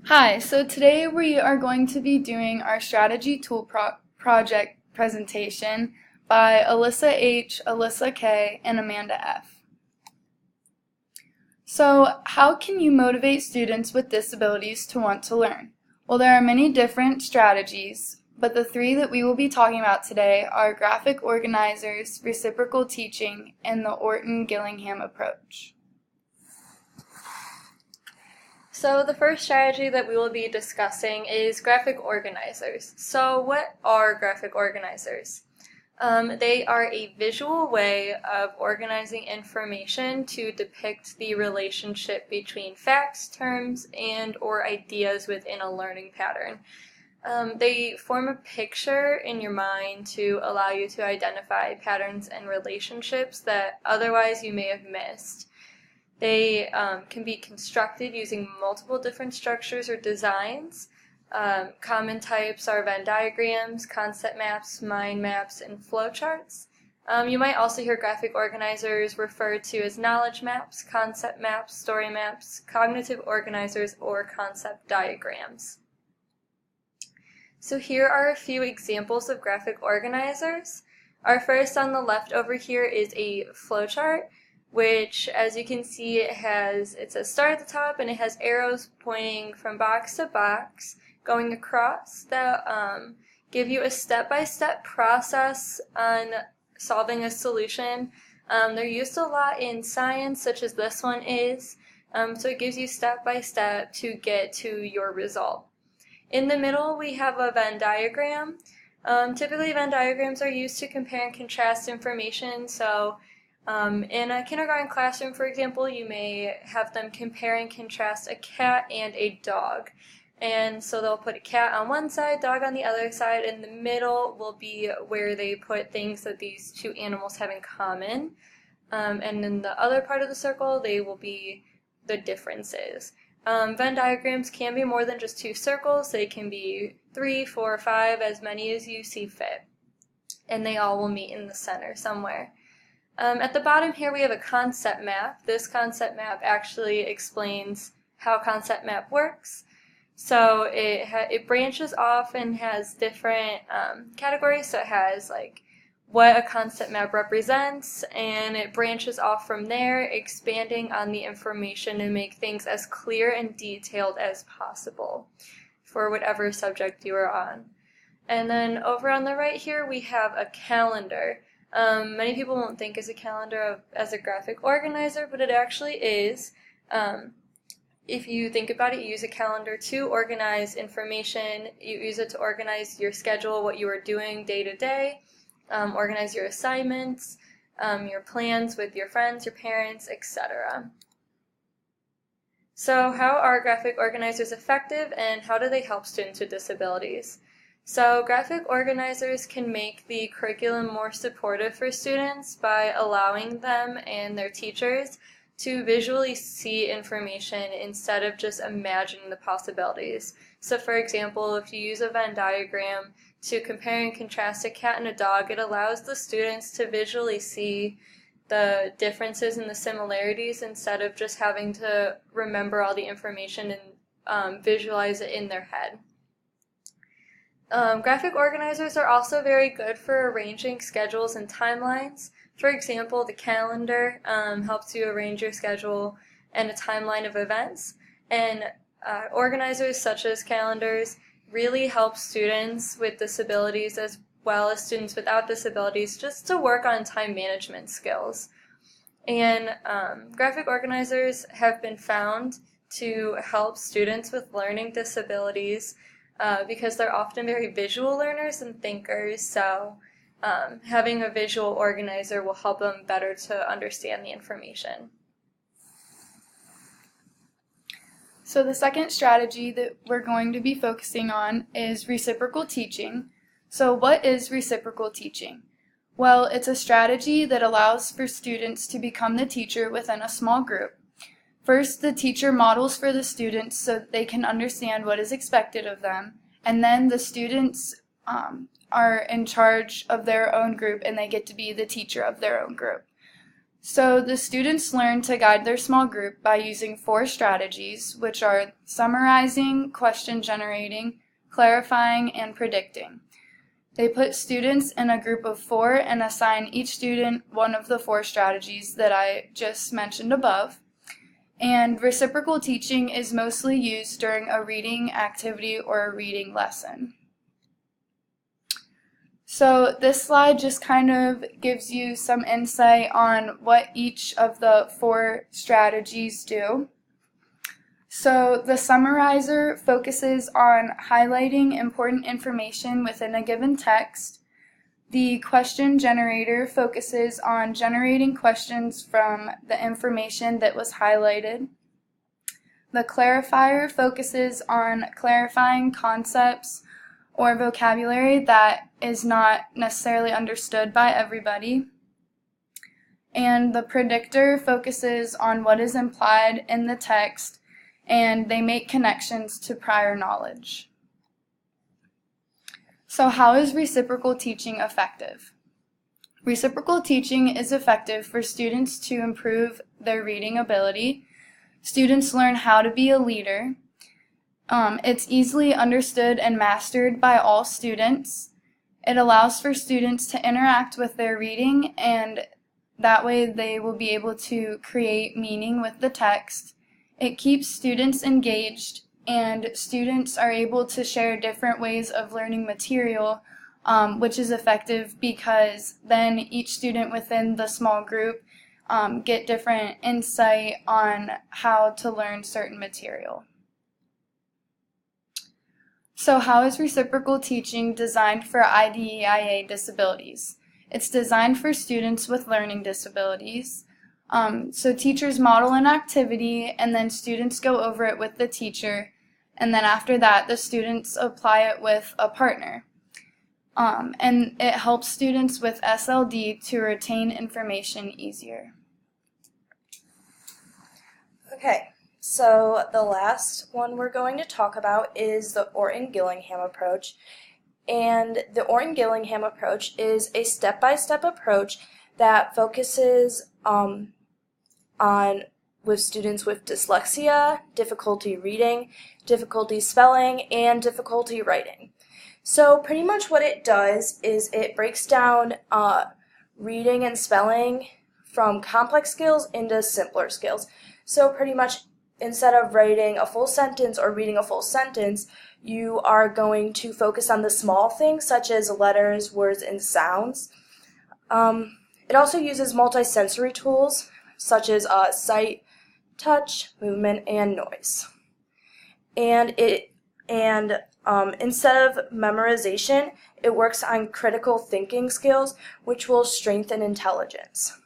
Hi, so today we are going to be doing our strategy tool project presentation by Alyssa H., Alyssa K., and Amanda F. So, how can you motivate students with disabilities to want to learn? Well, there are many different strategies, but the three that we will be talking about today are graphic organizers, reciprocal teaching, and the Orton-Gillingham approach. So the first strategy that we will be discussing is graphic organizers. So what are graphic organizers? They are a visual way of organizing information to depict the relationship between facts, terms, and or ideas within a learning pattern. They form a picture in your mind to allow you to identify patterns and relationships that otherwise you may have missed. They can be constructed using multiple different structures or designs. Common types are Venn diagrams, concept maps, mind maps, and flowcharts. You might also hear graphic organizers referred to as knowledge maps, concept maps, story maps, cognitive organizers, or concept diagrams. So here are a few examples of graphic organizers. Our first on the left over here is a flowchart, which, as you can see, it says start at the top, and it has arrows pointing from box to box going across that give you a step-by-step process on solving a solution. They're used a lot in science, such as this one is, so it gives you step-by-step to get to your result. In the middle, we have a Venn diagram. Typically, Venn diagrams are used to compare and contrast information, so in a kindergarten classroom, for example, you may have them compare and contrast a cat and a dog. And so they'll put a cat on one side, dog on the other side, and the middle will be where they put things that these two animals have in common. And in the other part of the circle, they will be the differences. Venn diagrams can be more than just two circles. They can be 3, 4, 5, as many as you see fit. And they all will meet in the center somewhere. At the bottom here we have a concept map. This concept map actually explains how concept map works. So it branches off and has different categories. So it has like what a concept map represents, and it branches off from there, expanding on the information to make things as clear and detailed as possible for whatever subject you are on. And then over on the right here we have a calendar. Many people won't think as a calendar as a graphic organizer, but it actually is. If you think about it, you use a calendar to organize information. You use it to organize your schedule, what you are doing day to day, organize your assignments, your plans with your friends, your parents, etc. So how are graphic organizers effective, and how do they help students with disabilities? So graphic organizers can make the curriculum more supportive for students by allowing them and their teachers to visually see information instead of just imagining the possibilities. So for example, if you use a Venn diagram to compare and contrast a cat and a dog, it allows the students to visually see the differences and the similarities instead of just having to remember all the information and visualize it in their head. Graphic organizers are also very good for arranging schedules and timelines. For example, the calendar helps you arrange your schedule and a timeline of events. And organizers such as calendars really help students with disabilities as well as students without disabilities just to work on time management skills. And graphic organizers have been found to help students with learning disabilities because they're often very visual learners and thinkers, so having a visual organizer will help them better to understand the information. So the second strategy that we're going to be focusing on is reciprocal teaching. So what is reciprocal teaching? Well, it's a strategy that allows for students to become the teacher within a small group. First, the teacher models for the students so that they can understand what is expected of them, and then the students are in charge of their own group and they get to be the teacher of their own group. So the students learn to guide their small group by using 4 strategies, which are summarizing, question generating, clarifying, and predicting. They put students in a group of 4 and assign each student one of the 4 strategies that I just mentioned above. And reciprocal teaching is mostly used during a reading activity or a reading lesson. So this slide just kind of gives you some insight on what each of the 4 strategies do. So the summarizer focuses on highlighting important information within a given text. The question generator focuses on generating questions from the information that was highlighted. The clarifier focuses on clarifying concepts or vocabulary that is not necessarily understood by everybody. And the predictor focuses on what is implied in the text, and they make connections to prior knowledge. So how is reciprocal teaching effective? Reciprocal teaching is effective for students to improve their reading ability. Students learn how to be a leader. It's easily understood and mastered by all students. It allows for students to interact with their reading, and that way they will be able to create meaning with the text. It keeps students engaged, and students are able to share different ways of learning material, which is effective because then each student within the small group get different insight on how to learn certain material. So how is reciprocal teaching designed for IDEIA disabilities? It's designed for students with learning disabilities. So teachers model an activity, and then students go over it with the teacher, and then after that the students apply it with a partner. And it helps students with SLD to retain information easier. Okay, so the last one we're going to talk about is the Orton-Gillingham approach. And the Orton-Gillingham approach is a step-by-step approach that focuses with students with dyslexia, difficulty reading, difficulty spelling, and difficulty writing. So pretty much what it does is it breaks down reading and spelling from complex skills into simpler skills. So pretty much instead of writing a full sentence or reading a full sentence, you are going to focus on the small things such as letters, words, and sounds. It also uses multisensory tools such as sight, touch, movement, and noise. And instead of memorization, it works on critical thinking skills, which will strengthen intelligence.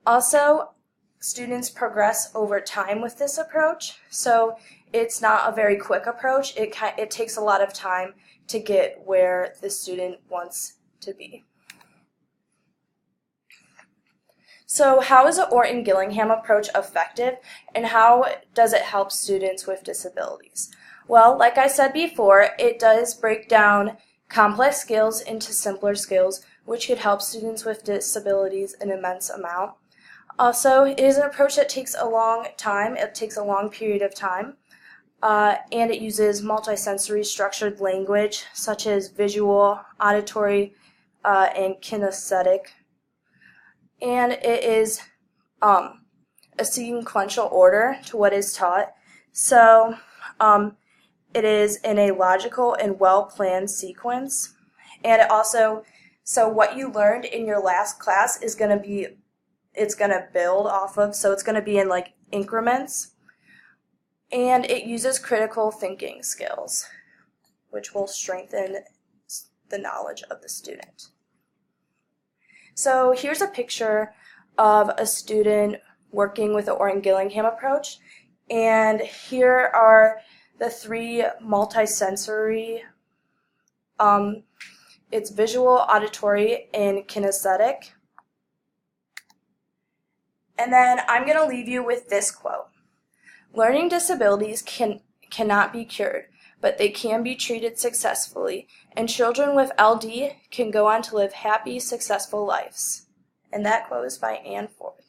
Also, students progress over time with this approach, so it's not a very quick approach. It takes a lot of time to get where the student wants to be. So how is the Orton-Gillingham approach effective, and how does it help students with disabilities? Well, like I said before, it does break down complex skills into simpler skills, which could help students with disabilities an immense amount. Also, it is an approach that takes a long time. It takes a long period of time, and it uses multisensory structured language such as visual, auditory, and kinesthetic. And it is a sequential order to what is taught. So it is in a logical and well-planned sequence. And it also, so what you learned in your last class is going to be, it's going to build off of, so it's going to be in like increments. And it uses critical thinking skills, which will strengthen the knowledge of the student. So here's a picture of a student working with the Orton-Gillingham approach, and here are the 3 multisensory, it's visual, auditory, and kinesthetic. And then I'm going to leave you with this quote. Learning disabilities cannot be cured, but they can be treated successfully, and children with LD can go on to live happy, successful lives. And that quote is by Anne Forth.